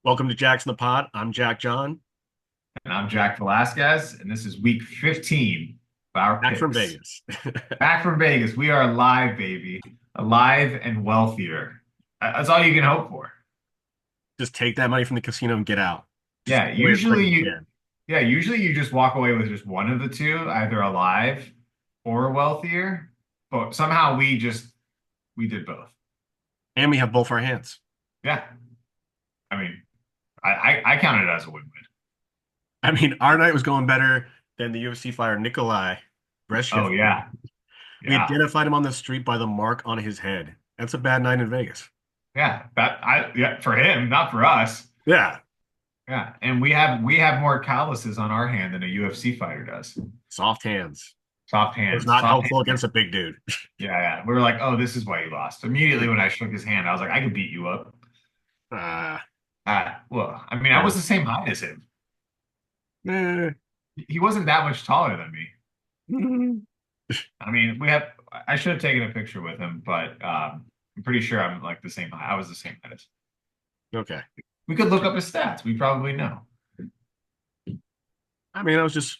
Welcome to Jackson the Pod. I'm Jack John, And I'm Jack Velasquez, and this is week 15 of our back from picks. Vegas. Back from Vegas. We are alive, baby. Alive and wealthier. That's all you can hope for. Just take that money from the casino and get out. Just Yeah, get away as quick as you can. usually you just walk away with just one of the two, either alive or wealthier. But somehow we did both. And we have both our hands. Yeah. I mean, I count it as a win-win. I mean, our night was going better than the UFC fighter Nikolai Oh Brezhnev. yeah. We Yeah. identified him on the street by the mark on his head. That's a bad night in Vegas. Yeah, for him, not for us. Yeah, Yeah, and we have more calluses on our hand than a UFC fighter does. soft hands. Soft It was hands, not soft helpful hands. against a big dude. Yeah, yeah. We were like, oh, this is why you lost. Immediately when I shook his hand, I was like, I could beat you up. Uh, Well, I mean, I was no. the same height as him. Eh. He wasn't that much taller than me. I mean, I should have taken a picture with him, but I'm pretty sure I'm like the same height. I was the same height as. Okay. We could look up his stats. We probably know. I mean, I was just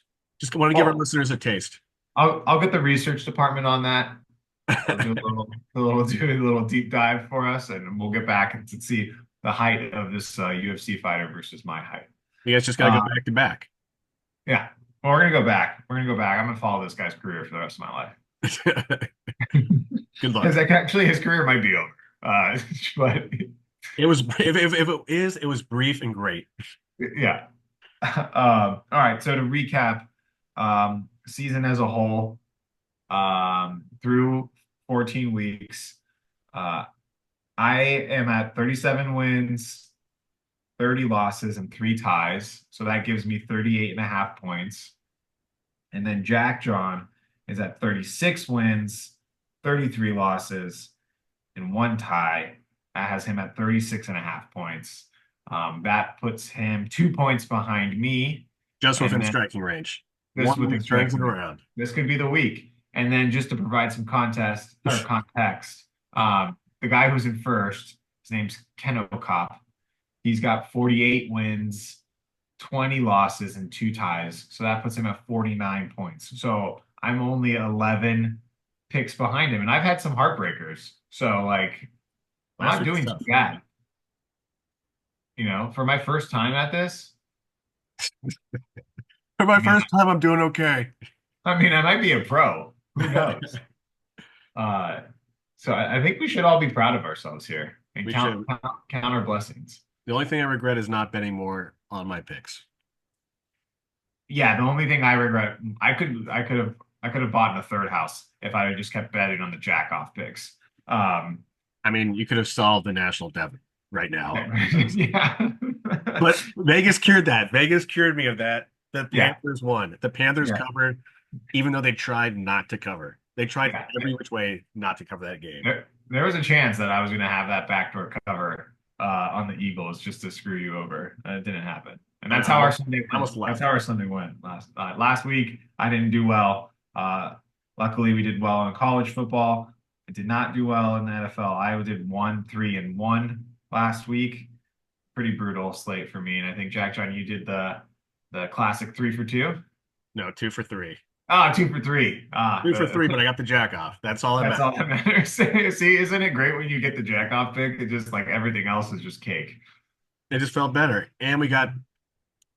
want to give our Well, listeners a taste. I'll get the research department on that. They'll do a little deep dive for us, and we'll get back and to see the height of this UFC fighter versus my height. You guys just got to go Uh, back to back. yeah, well, we're gonna go back. We're gonna go back. I'm gonna follow this guy's career for the rest of my life. Good Because luck. like, actually, his career might be over. But It was if it is, it was brief and great. yeah. All right. So to recap, season as a whole, through 14 weeks, uh, I am at 37 wins, 30 losses, and three ties. So that gives me 38 and a half points. And then Jack John is at 36 wins, 33 losses, and one tie. That has him at 36 and a half points. That puts him 2 points behind me. Just And within then striking range. this One with week turns it expecting around. this could be the week. And then just to provide some contest or context, the guy who's in first, his name's Ken O'Cop. He's got 48 wins, 20 losses, and two ties. So that puts him at 49 points. So I'm only 11 picks behind him. And I've had some heartbreakers. So like I'm Last not week was doing too tough. bad. For my first time at this, For my I mean, first time, I'm doing okay. I might be a pro. Who knows? Uh, so I think we should all be proud of ourselves here and We count should. count, count our blessings. The only thing I regret is not betting more on my picks. Yeah, the only thing I regret, I could have bought in a third house if I had just kept betting on the jack off picks. Um, I mean, you could have solved the national debt right now. yeah, But Vegas cured that. Vegas cured me of that. The yeah, Panthers won. The Panthers yeah, covered, even though they tried not to cover. They tried yeah. every which way not to cover that game. There was a chance that I was going to have that backdoor cover on the Eagles just to screw you over. It didn't happen, and And that's how our Sunday I went. almost That's left. how our Sunday went last week. I didn't do well. Luckily, we did well in college football. I did not do well in the NFL. I did 1-3-1 last week. Pretty brutal slate for me, and I think Jack John, you did the classic 3 for 2. No, 2 for 3. Ah, 2 for 3. Two for three, but I got the jack off. That's all that That's matters. all that matters. See, isn't it great when you get the jack off pick? It just like everything else is just cake. It just felt better. And we got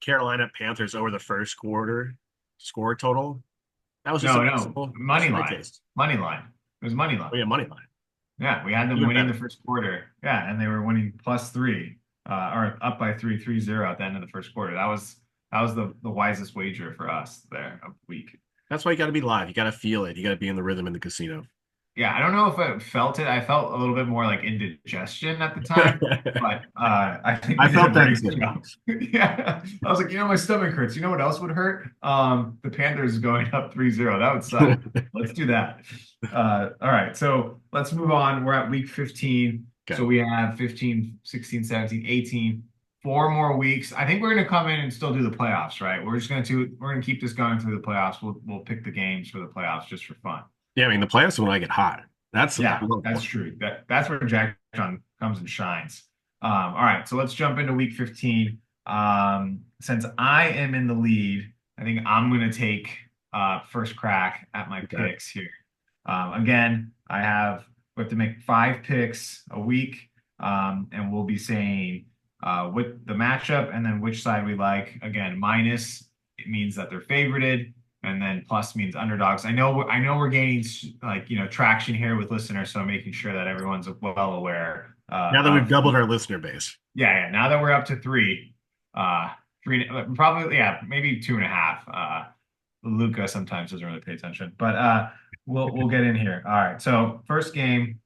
Carolina Panthers over the first quarter score total. That was just a No, no, simple money slight line, taste. money line. It was money line. Oh yeah, money line. Yeah, we had them Even winning the better. first quarter. Yeah, and they were winning +3, or up by 3-0 at the end of the first quarter. That was the wisest wager for us there of the week. That's why you got to be live. You got to feel it. You got to be in the rhythm in the casino. Yeah, I don't know if I felt it. I felt a little bit more like indigestion at the time, but I think I we did a felt that pretty good too. job. Yeah, I was like, my stomach hurts. You know what else would hurt? The Panthers going up 3-0. That would suck. Let's do that. All right, so let's move on. We're at week 15. Okay. So we have 15, 16, 17, 18, 4 more weeks. I think we're going to come in and still do the playoffs, right? We're going to keep this going through the playoffs. We'll pick the games for the playoffs just for fun. Yeah, I mean the playoffs is when I get hot. That's I Yeah, love that's play. true. That's where Jack John comes and shines. All right, so let's jump into week 15. Since I am in the lead, I think I'm going to take first crack at my Okay. picks here. Again, we have to make 5 picks a week, and we'll be saying what the matchup and then which side we like. Again, minus it means that they're favorited, and then plus means underdogs. I know we're gaining like traction here with listeners, so I'm making sure that everyone's well aware Now that we've of doubled our listener base. yeah. Now that we're up to uh, three, probably, yeah, maybe 2.5. Luca sometimes doesn't really pay attention, but we'll get in here. All right. So first game,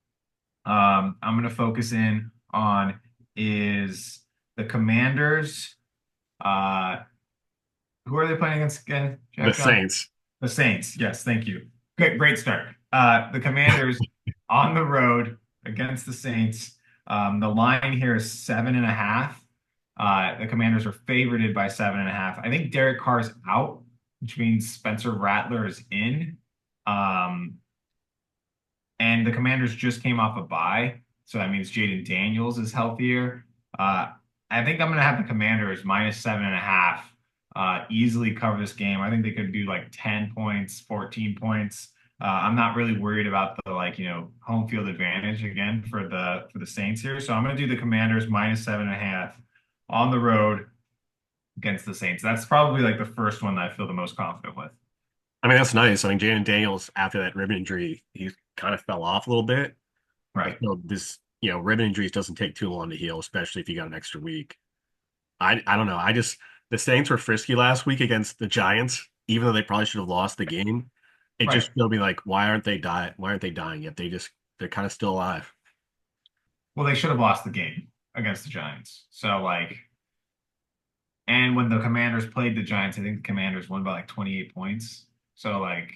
I'm gonna focus in on is the Commanders. Uh, who are they playing against again, The Jack John? Saints. The Saints. Yes, thank you. Great start. The Commanders on the road against the Saints. The line here is 7.5. The Commanders are favorited by 7.5. I think Derek Carr's out, which means Spencer Rattler is in. Um, and the Commanders just came off a bye, so that means Jaden Daniels is healthier. I think I'm gonna have the Commanders minus 7.5. Easily cover this game. I think they could do like 10 points, 14 points. I'm not really worried about the home field advantage again for the Saints here. So I'm gonna do the Commanders minus 7.5 on the road against the Saints. That's probably like the first one that I feel the most confident with. I mean, that's nice. I mean, Jaden Daniels, after that rib injury, he kind of fell off a little bit. I Right. feel this, rib injuries doesn't take too long to heal, especially if you got an extra week. I don't know. The Saints were frisky last week against the Giants, even though they probably should have lost the game. It Right. just feel me like, why aren't they dying yet? They're kind of still alive. Well, they should have lost the game against the Giants. So like and when the Commanders played the Giants, I think the Commanders won by like 28 points. So like,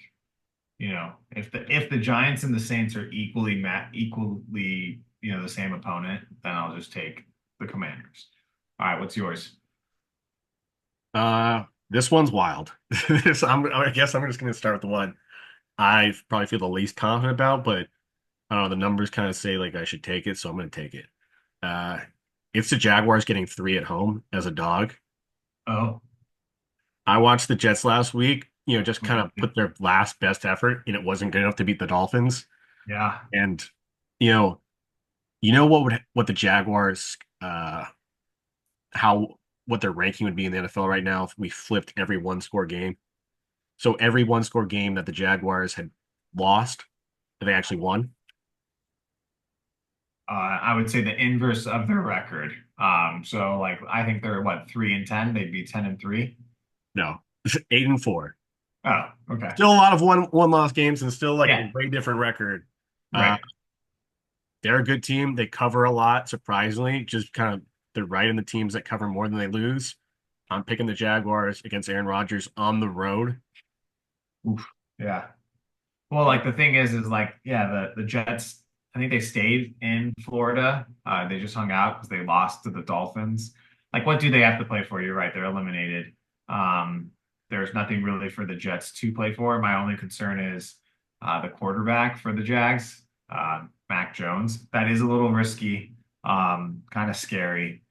if the Giants and the Saints are equally, the same opponent, then I'll just take the Commanders. All right, what's yours? This one's wild. I guess I'm just gonna start with the one I probably feel the least confident about, but I don't know, the numbers kind of say like I should take it, so I'm gonna take it. Uh, it's the Jaguars getting 3 at home as a dog. Oh, I watched the Jets last week, just kind of mhm. put their last best effort, and it wasn't good enough to beat the Dolphins. Yeah. And you know, what the Jaguars how what their ranking would be in the NFL right now if we flipped every one score game. So every one score game that the Jaguars had lost, they actually won. I would say the inverse of their record. So like I think they're what 3-10. They'd be 10-3. No, 8-4. Oh, okay. Still a lot of one loss games and still like a Yeah, way different record. Uh, right. they're a good team. They cover a lot, surprisingly. Just kind of they're right in the teams that cover more than they lose. I'm picking the Jaguars against Aaron Rodgers on the road. Oof. Yeah. Well, like the thing is like, yeah, the Jets, I think they stayed in Florida. They just hung out because they lost to the Dolphins. Like, what do they have to play for? You're right, they're eliminated. Um, there's nothing really for the Jets to play for. My only concern is the quarterback for the Jags, Mac Jones. That is a little risky, kind of scary.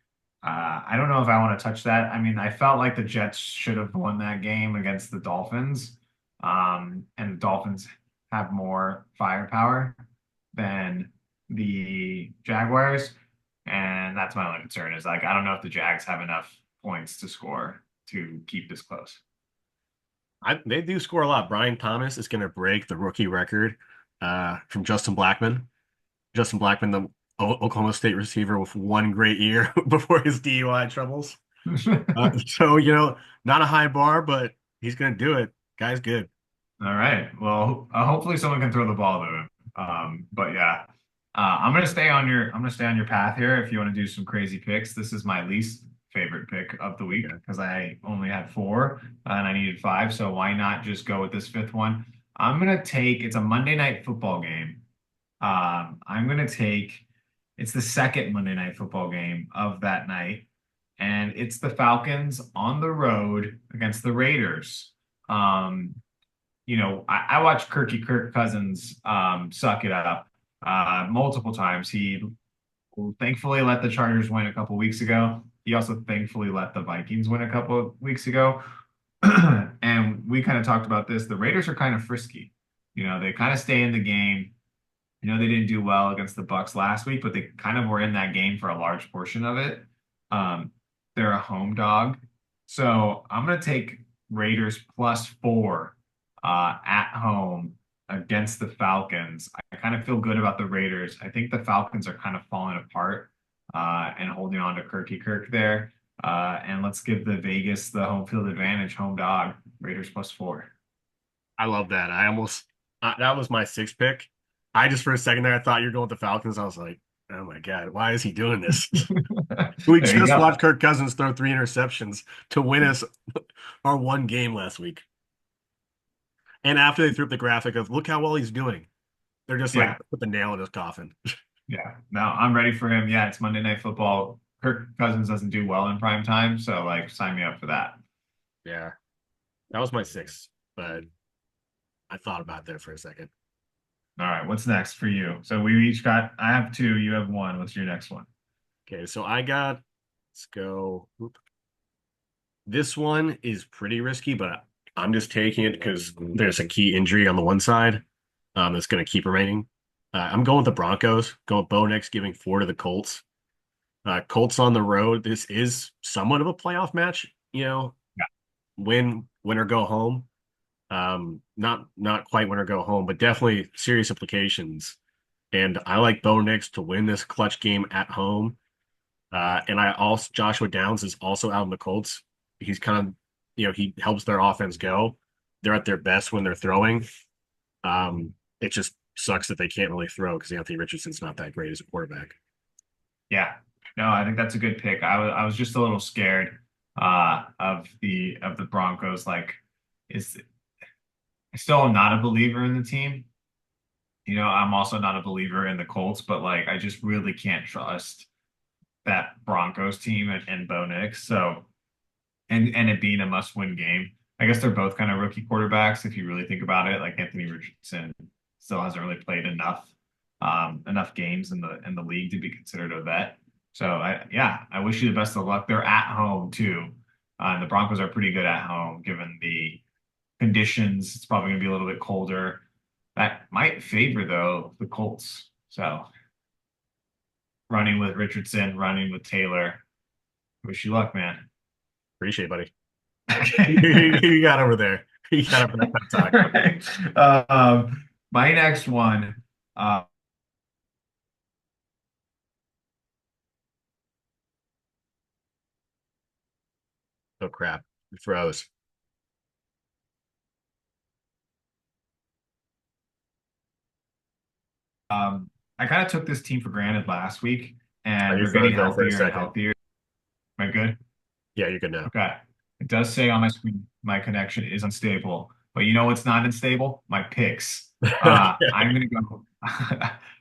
I don't know if I want to touch that. I mean, I felt like the Jets should have won that game against the Dolphins. And the Dolphins have more firepower than the Jaguars. And that's my only concern is like, I don't know if the Jags have enough points to score to keep this close. They do score a lot. Brian Thomas is going to break the rookie record from Justin Blackman. Justin Blackman, the Oklahoma State receiver with one great year before his DUI troubles. So, not a high bar, but he's going to do it. Guy's good. All right. Well, hopefully someone can throw the ball to him. But yeah, I'm gonna stay on your path here. If you want to do some crazy picks, this is my least favorite pick of the week Okay. because I only had four and I needed five. So why not just go with this fifth one? It's a Monday night football game. I'm gonna take, it's the second Monday night football game of that night, and it's the Falcons on the road against the Raiders. Um, I watched Kirk Cousins suck it up multiple times. He thankfully let the Chargers win a couple weeks ago. He also thankfully let the Vikings win a couple of weeks ago. And we kind of talked about this. The Raiders are kind of frisky. They kind of stay in the game. They didn't do well against the Bucks last week, but they kind of were in that game for a large portion of it. Um, they're a home dog. So I'm going to take Raiders +4 at home against the Falcons. I kind of feel good about the Raiders. I think the Falcons are kind of falling apart and holding on to Kirky Kirk there. And let's give the Vegas the home field advantage, home dog, Raiders +4. I love that. That was my sixth pick. I just for a second there, I thought you were going with the Falcons. I was like, oh my God, why is he doing this? We There you just go. watched Kirk Cousins throw 3 interceptions to win us our one game last week. And after they threw up the graphic of look how well he's doing, they're just like Yeah. put the nail in his coffin. Yeah, no, I'm ready for him. Yeah, it's Monday Night Football. Kirk Cousins doesn't do well in prime time, so like sign me up for that. Yeah, that was my sixth, but I thought about it there for a second. All right, what's next for you? So we each got, I have two, you have one. What's your next one? Okay, so let's go. This one is pretty risky, but I'm just taking it because there's a key injury on the one side that's going to keep remaining. I'm going with the Broncos, going with Bo Nix giving 4 to the Colts. Colts on the road. This is somewhat of a playoff match, Yeah, win or go home. Not quite win or go home, but definitely serious implications. And I like Bo Nix to win this clutch game at home. And I also Joshua Downs is also out in the Colts. He's kind of, he helps their offense go. They're at their best when they're throwing. It just sucks that they can't really throw because Anthony Richardson's not that great as a quarterback. yeah. No, I think that's a good pick. I was just a little scared of the Broncos. Like, is I still am not a believer in the team. I'm also not a believer in the Colts, but like I just really can't trust that Broncos team and Bo Nix. So and it being a must-win game. I guess they're both kind of rookie quarterbacks if you really think about it. Like Anthony Richardson still hasn't really played enough games in the league to be considered a vet. So I wish you the best of luck. They're at home too. And the Broncos are pretty good at home given the conditions. It's probably going to be a little bit colder. That might favor though the Colts. So running with Richardson, running with Taylor. Wish you luck, man. Appreciate it, buddy. Okay. You got over there. You got over that pep talk. Right. My next one, uh, Oh crap. It froze. I kind of took this team for granted last week, Oh, and you they're getting froze there for a healthier and second. healthier. Am I good? Yeah, you're good now. Okay. It does say on my screen my connection is unstable, but you know what's not unstable? My picks. I'm gonna go.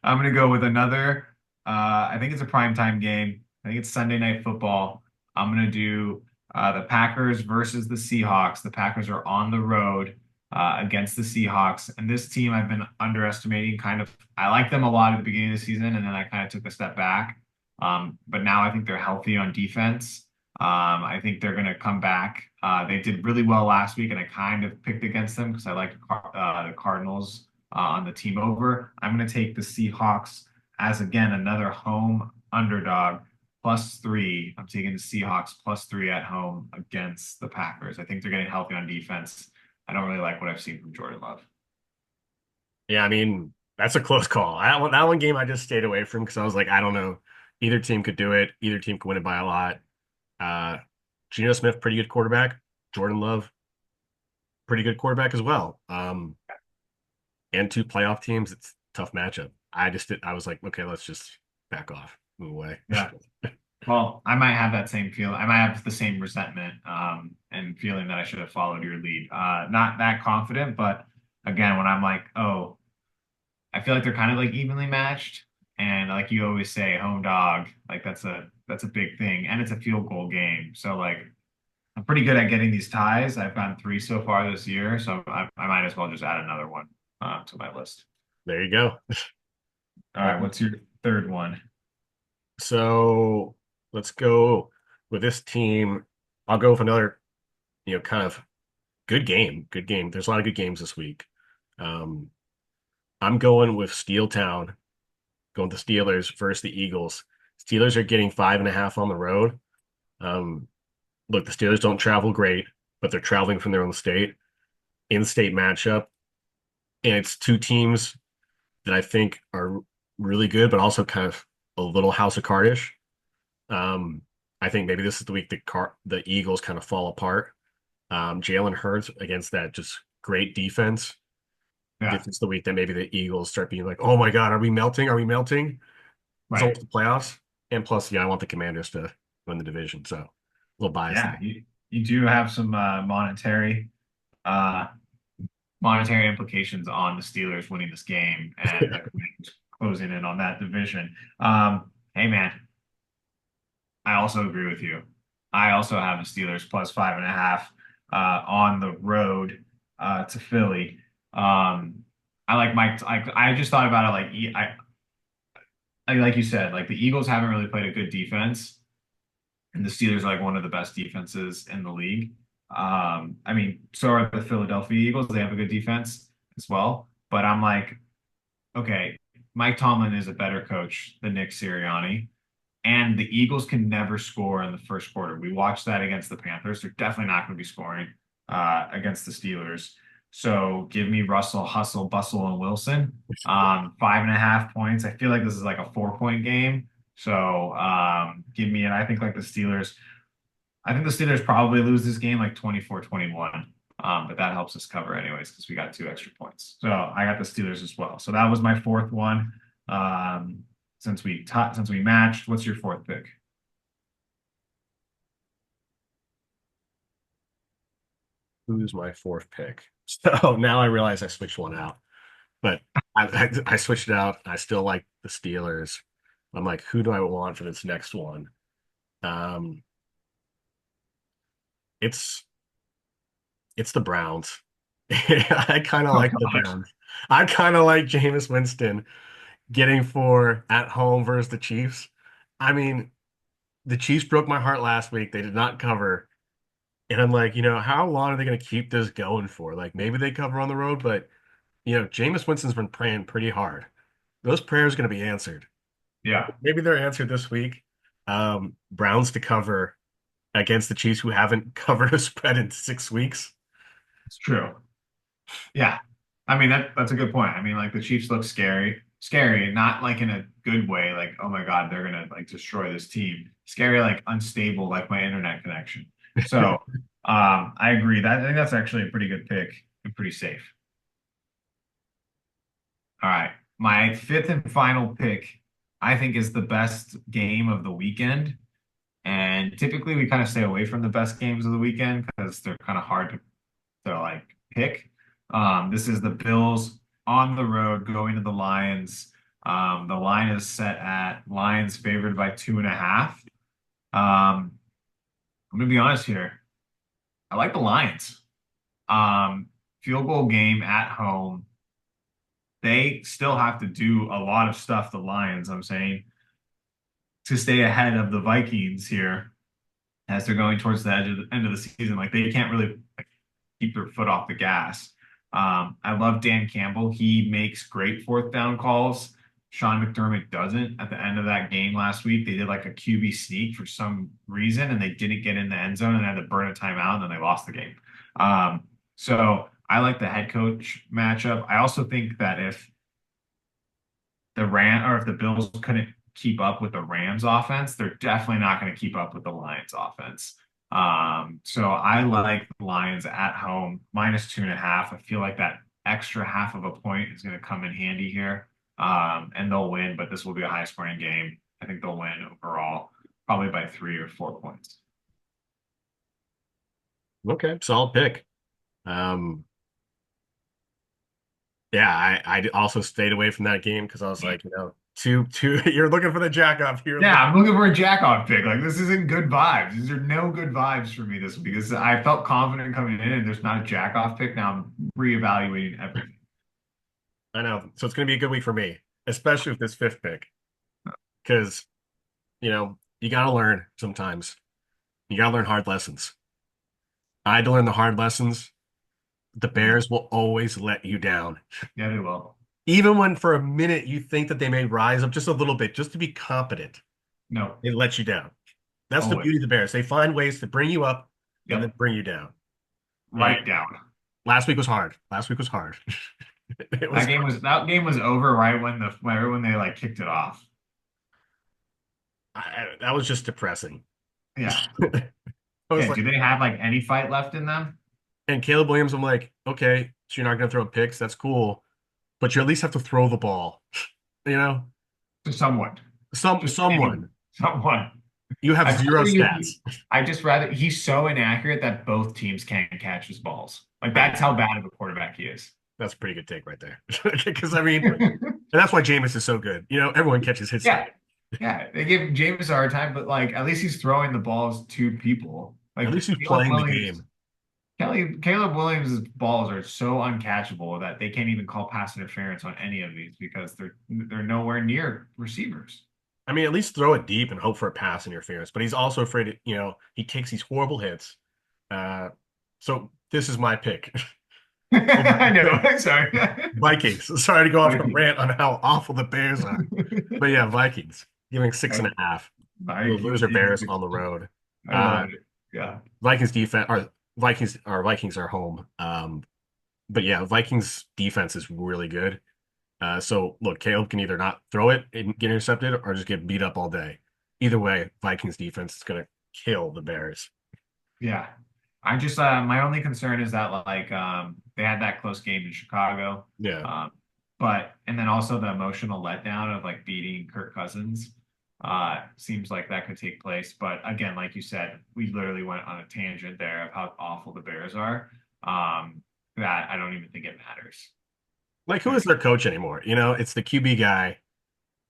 I'm gonna go with another. I think it's a primetime game. I think it's Sunday Night Football. I'm gonna do the Packers versus the Seahawks. The Packers are on the road against the Seahawks, and this team I've been underestimating. Kind of, I liked them a lot at the beginning of the season, and then I kind of took a step back. But now I think they're healthy on defense. I think they're going to come back. They did really well last week, and I kind of picked against them because I like the Cardinals on the team over. I'm going to take the Seahawks as, again, another home underdog +3. I'm taking the Seahawks +3 at home against the Packers. I think they're getting healthy on defense. I don't really like what I've seen from Jordan Love. Yeah, I mean, that's a close call. That one game I just stayed away from because I was like, I don't know. Either team could do it. Either team could win it by a lot. Uh, Geno Smith, pretty good quarterback. Jordan Love, pretty good quarterback as well. And 2 playoff teams, it's a tough matchup. I was like, okay, let's just back off, move away. Yeah. Well, I might have that same feel. I might have the same resentment and feeling that I should have followed your lead. Not that confident, but again, when I'm like, oh, I feel like they're kind of like evenly matched, and like you always say, home dog, like that's a big thing, and it's a field goal game. So like I'm pretty good at getting these ties. I've gotten 3 so far this year, so I might as well just add another one to my list. There you go. All right, what's your third one? So let's go with this team. I'll go with another, kind of good game. Good game. There's a lot of good games this week. Um, I'm going with Steel Town, going with the Steelers versus the Eagles. Steelers are getting 5.5 on the road. Um, Look, the Steelers don't travel great, but they're traveling from their own state, in-state matchup, and it's two teams that I think are really good, but also kind of a little house of cardish. Um, I think maybe this is the week the Eagles kind of fall apart. Jalen Hurts against that just great defense. Yeah, This is the week that maybe the Eagles start being like, "Oh my God, are we melting? Are we melting?" It's right. almost the playoffs, and plus, yeah, I want the Commanders to win the division, so a little biased Yeah, there. you do have some uh monetary implications on the Steelers winning this game and the Commanders closing in on that division. Hey man, I also agree with you. I also have the Steelers plus 5.5 on the road to Philly. I like Mike. I just thought about it like you said, like the Eagles haven't really played a good defense, and the Steelers are like one of the best defenses in the league. I mean, so are the Philadelphia Eagles. They have a good defense as well. But I'm like, okay, Mike Tomlin is a better coach than Nick Sirianni. And the Eagles can never score in the first quarter. We watched that against the Panthers. They're definitely not going to be scoring against the Steelers. So give me Russell, Hustle, Bustle, and Wilson. 5.5 points. I feel like this is like a 4 point game. So give me, and I think like the Steelers, I think the Steelers probably lose this game like 24-21. But that helps us cover anyways because we got 2 extra points. So I got the Steelers as well. So that was my fourth one. Um, since we matched, what's your fourth pick? Who's my fourth pick? So now I realize I switched one out, but I switched it out. I still like the Steelers. I'm like, who do I want for this next one? Um, it's it's the Browns. I kind of Oh like the gosh. Browns. I kind of like Jameis Winston getting 4 at home versus the Chiefs. I mean, the Chiefs broke my heart last week. They did not cover. And I'm like, how long are they going to keep this going for? Like, maybe they cover on the road, but, Jameis Winston's been praying pretty hard. Those prayers are going to be answered. Yeah, Maybe they're answered this week. Browns to cover against the Chiefs, who haven't covered a spread in 6 weeks. it's true. Yeah. I mean that's a good point. I mean, like the Chiefs look scary. Scary, not like in a good way, like, oh my God, they're gonna like destroy this team. Scary, like unstable, like my internet connection. So I agree. I think that's actually a pretty good pick and pretty safe. All right. My fifth and final pick, I think, is the best game of the weekend. And typically we kind of stay away from the best games of the weekend because they're kind of hard to like pick. This is the Bills on the road going to the Lions. The line is set at Lions favored by 2.5. I'm gonna be honest here. I like the Lions. Um, Field goal game at home. They still have to do a lot of stuff, the Lions, I'm saying, to stay ahead of the Vikings here as they're going towards the edge of the end of the season. Like they can't really like, keep their foot off the gas. I love Dan Campbell. He makes great fourth down calls. Sean McDermott doesn't. At the end of that game last week, they did like a QB sneak for some reason, and they didn't get in the end zone and had to burn a timeout, and then they lost the game. So I like the head coach matchup. I also think that if the Bills couldn't keep up with the Rams offense, they're definitely not going to keep up with the Lions offense. So I like the Lions at home -2.5. I feel like that extra half of a point is going to come in handy here. And they'll win, but this will be a high scoring game. I think they'll win overall, probably by 3 or 4 points. Okay, solid pick. Um, yeah, I also stayed away from that game because I was like, two, you're looking for the jack up here. Yeah, I'm looking for a jack-off pick. Like this isn't good vibes. These are no good vibes for me this week. Because I felt confident coming in, and there's not a jack-off pick. Now I'm reevaluating everything. I know. So it's going to be a good week for me, especially with this fifth pick, because you got to learn sometimes. You got to learn hard lessons. I had to learn the hard lessons. The Mm. Bears will always let you down. Yeah, they will. Even when for a minute you think that they may rise up just a little bit, just to be competent, No, they let you down. That's the always. beauty of the Bears. They find ways to bring you up and then Yep. bring you down. And Right down. last week was hard. Last week was hard. It was That game was over right when they like kicked it off. that was just depressing. Yeah. I was Yeah. like, Do they have like any fight left in them? and Caleb Williams, I'm like, okay, so you're not going to throw picks. That's cool, but you at least have to throw the ball. You know, To someone. Just someone. anyone. Someone. You have I'd zero rather you stats. I just rather he's so inaccurate that both teams can't catch his balls. Like I, that's how bad of a quarterback he is. that's a pretty good take right there. Because I mean, and that's why Jameis is so good. Everyone catches his stuff. Yeah. Yeah. They give James a hard time, but like at least he's throwing the balls to people. At Like least he's playing the game. Caleb Williams' balls are so uncatchable that they can't even call pass interference on any of these because they're nowhere near receivers. I mean, at least throw it deep and hope for a pass interference. But he's also afraid, he takes these horrible hits. Uh, so this is my pick. I know. Sorry. Vikings. Sorry to go off on a Vikings. rant on how awful the Bears are. But yeah, Vikings giving 6.5. The Vikings loser giving Bears six. on the road. I Uh, love it. Yeah. Vikings defense or Vikings are home. But yeah, Vikings defense is really good. So look, Caleb can either not throw it and get intercepted or just get beat up all day. Either way, Vikings defense is gonna kill the Bears. Yeah. I just my only concern is that like they had that close game in Chicago. Yeah. Um but and then also the emotional letdown of like beating Kirk Cousins seems like that could take place. But again, like you said, we literally went on a tangent there of how awful the Bears are. That I don't even think it matters. Like who Like is their coach anymore? It's the QB guy.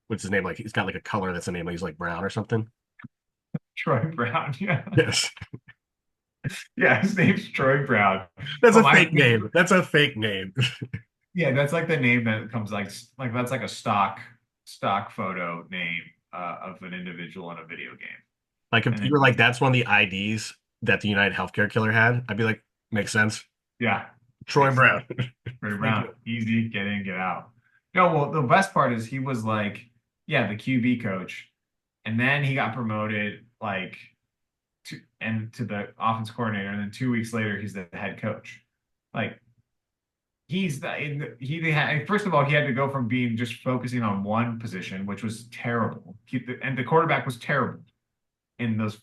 What's his name? Like he's got like a color that's a name. Like he's like Brown or something. Troy Brown. Yeah. Yes. Yeah, his name's Troy Brown. That's But a my fake name. That's a fake name. Yeah, that's like the name that comes like that's like a stock photo name of an individual in a video game. Like if And you then were like, that's one of the IDs that the United Healthcare killer had, I'd be like, makes sense. yeah, Troy makes sense. Brown. Troy Thank Brown, you. easy, get in, get out. No, well, the best part is he was like, yeah, the QB coach, and then he got promoted like to the offense coordinator, and then 2 weeks later he's the head coach. Like he had first of all he had to go from being just focusing on one position, which was terrible. And the quarterback was terrible in those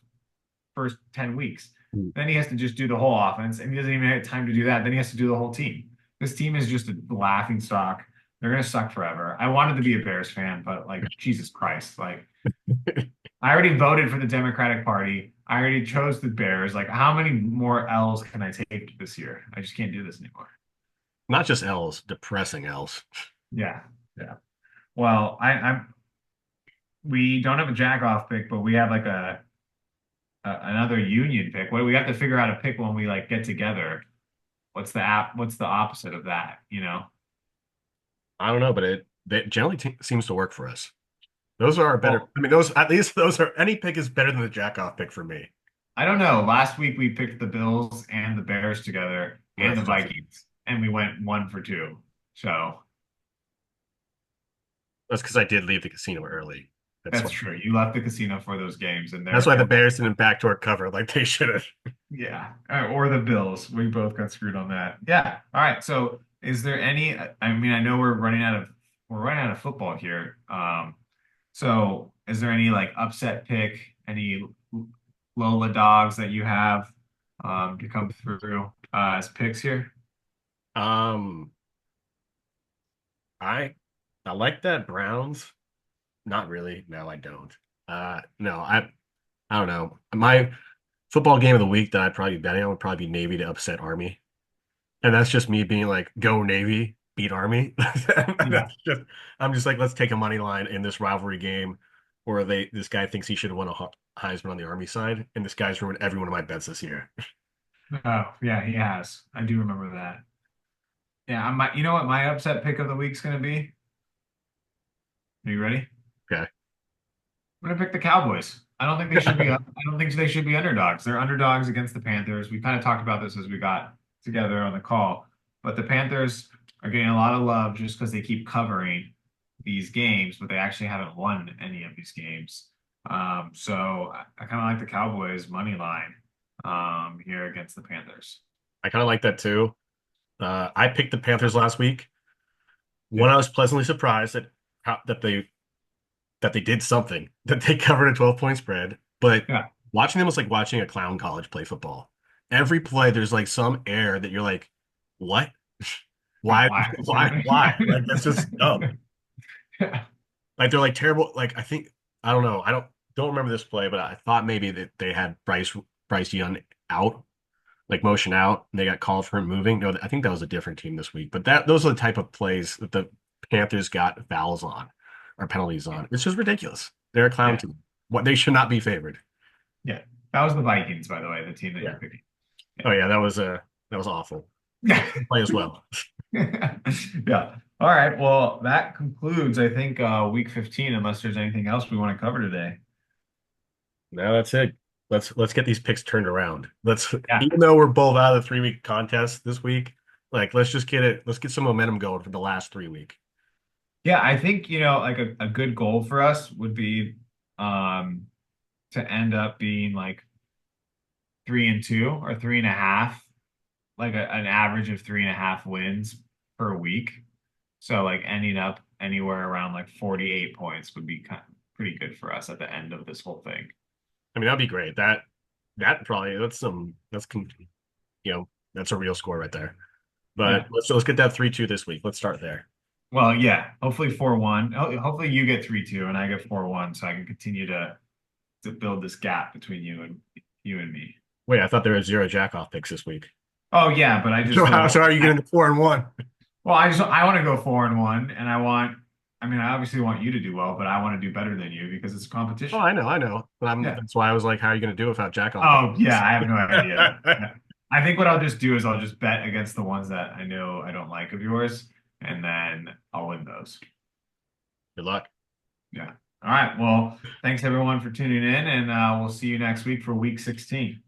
first 10 weeks. Then he has to just do the whole offense, and he doesn't even have time to do that. Then he has to do the whole team. This team is just a laughing stock. They're gonna suck forever. I wanted to be a Bears fan, but like Jesus Christ, like I already voted for the Democratic Party. I already chose the Bears. Like, how many more L's can I take this year? I just can't do this anymore. Not just L's, depressing L's. Yeah, yeah. Well, I'm we don't have a jack off pick, but we have like another union pick. What we have to figure out a pick when we like get together. What's the opposite of that, you know? I don't know, but it generally seems to work for us. Those are our better. Well, I mean, those at least those are any pick is better than the jack off pick for me. I don't know. Last week we picked the Bills and the Bears together Went and the for something. Vikings, and we went 1 for 2. So That's because I did leave the casino early. That's why. that's true. You left the casino for those games, and That's why the therefore, Bears didn't backdoor cover like they should have. yeah, or the Bills. We both got screwed on that. Yeah. All right. So, is there any? I mean, I know we're running out of football here. So is there any like upset pick, any Lola dogs that you have to come through as picks here? Um, I I like that Browns. Not really. No, I don't. No, I don't know. My football game of the week that I'd probably be betting on would probably be Navy to upset Army. And that's just me being like, go Navy, beat Army. Yeah. I'm just like, let's take a money line in this rivalry game where this guy thinks he should have won a Heisman on the Army side, and this guy's ruined every one of my bets this year. Oh, yeah, he has. I do remember that. Yeah, you know what my upset pick of the week's gonna be? Are you ready? Okay. I'm gonna pick the Cowboys. I don't think they should be. I don't think they should be underdogs. They're underdogs against the Panthers. We kind of talked about this as we got together on the call, but the Panthers are getting a lot of love just because they keep covering these games, but they actually haven't won any of these games. So I kind of like the Cowboys money line here against the Panthers. I kind of like that too. I picked the Panthers last week. One, Yeah, I was pleasantly surprised that they did something, that they covered a 12-point spread. But yeah. watching them was like watching a clown college play football. Every play, there's like some air that you're like, what? Like, Why? why is this Why? Like that's just dumb. happening? Yeah. Like they're like terrible. Like I don't know. I don't remember this play, but I thought maybe that they had Bryce Young out, like motion out, and they got called for him moving. No, I think that was a different team this week. But those are the type of plays that the Panthers got fouls on or penalties on. It's just ridiculous. They're a clown Yeah. team. What they should not be favored. Yeah. That was the Vikings, by the way, the team that you're Yeah. picking. Oh yeah, that was awful. Yeah. Play as well. Yeah. All right. Well, that concludes, I think, week 15, unless there's anything else we want to cover today. No, that's it. Let's get these picks turned around. Let's Yeah. even though we're both out of the 3 week contest this week, like let's just get it. Let's get some momentum going for the last 3 week. Yeah. I think, like a good goal for us would be um to end up being like 3-2 or 3.5, like an average of 3.5 wins per week. So like ending up anywhere around like 48 points would be pretty good for us at the end of this whole thing. I mean, that'd be great. That probably that's a real score right there. Yeah. But let's get that 3-2 this week. Let's start there. Well, yeah. Hopefully 4-1. Hopefully you get 3-2 and I get 4-1 so I can continue to build this gap between you and me. Wait, I thought there were zero jack off picks this week. Oh yeah, but I So just how don't so are you getting to 4-1? well, I want to go 4-1 and I mean I obviously want you to do well, but I want to do better than you because it's a Oh, competition. I know. But Yeah. that's why I was like, how are you going to do it without jack off Oh yeah, picks? I have no idea. Yeah. I think what I'll just do is I'll just bet against the ones that I know I don't like of yours, and then I'll win those. Good luck. Yeah. All right. Well, thanks everyone for tuning in, and we'll see you next week for week 16.